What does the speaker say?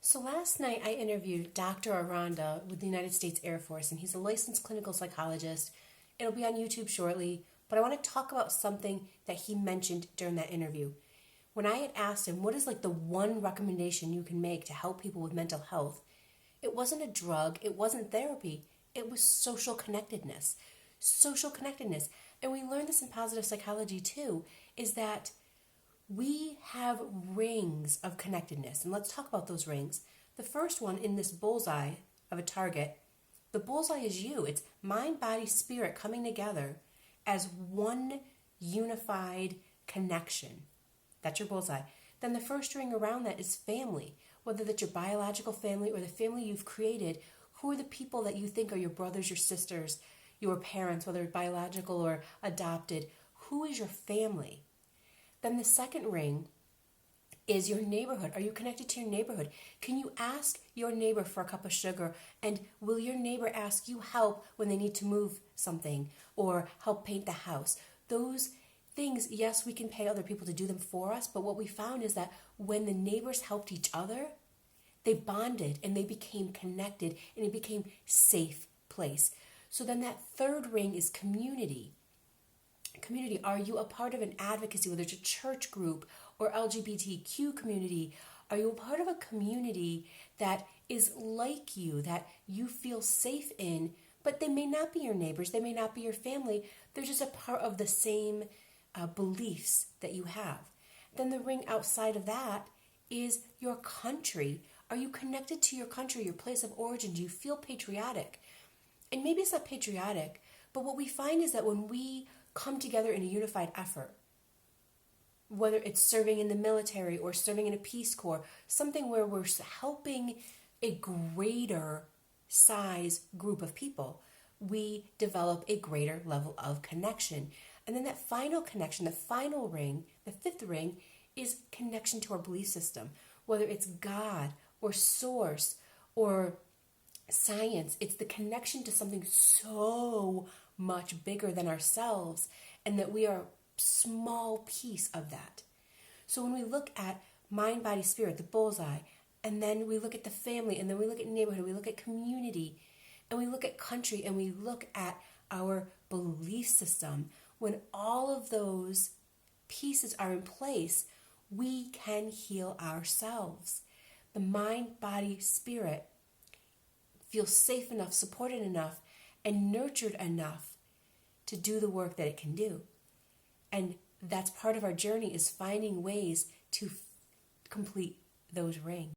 So last night I interviewed Dr. Aranda with the United States Air Force, and he's a licensed clinical psychologist. It'll be on YouTube shortly, but I want to talk about something that he mentioned during that interview. When I had asked him, what is like the one recommendation you can make to help people with mental health? It wasn't a drug, it wasn't therapy, it was social connectedness. Social connectedness. And we learned this in positive psychology too, is that we have rings of connectedness, and let's talk about those rings. The first one in this bullseye of a target, the bullseye is you. It's mind, body, spirit coming together as one unified connection. That's your bullseye. Then the first ring around that is family, whether that's your biological family or the family you've created. Who are the people that you think are your brothers, your sisters, your parents, whether biological or adopted? Who is your family? Then the second ring is your neighborhood. Are you connected to your neighborhood? Can you ask your neighbor for a cup of sugar? And will your neighbor ask you help when they need to move something or help paint the house? Those things, yes, we can pay other people to do them for us, but what we found is that when the neighbors helped each other, they bonded and they became connected and it became a safe place. So then that third ring is community. Community, are you a part of an advocacy, whether it's a church group or LGBTQ community? Are you a part of a community that is like you, that you feel safe in, but they may not be your neighbors, they may not be your family, they're just a part of the same beliefs that you have. Then the ring outside of that is your country. Are you connected to your country, your place of origin? Do you feel patriotic? And maybe it's not patriotic, but what we find is that when we come together in a unified effort, whether it's serving in the military or serving in a Peace Corps, something where we're helping a greater size group of people, we develop a greater level of connection. And then that final connection, the final ring, the fifth ring, is connection to our belief system, whether it's God or source or science. It's the connection to something so much bigger than ourselves, and that we are a small piece of that. So when we look at mind, body, spirit, the bullseye, and then we look at the family, and then we look at neighborhood, we look at community, and we look at country, and we look at our belief system, when all of those pieces are in place, we can heal ourselves. The mind, body, spirit feels safe enough, supported enough, and nurtured enough to do the work that it can do. And that's part of our journey, is finding ways to complete those rings.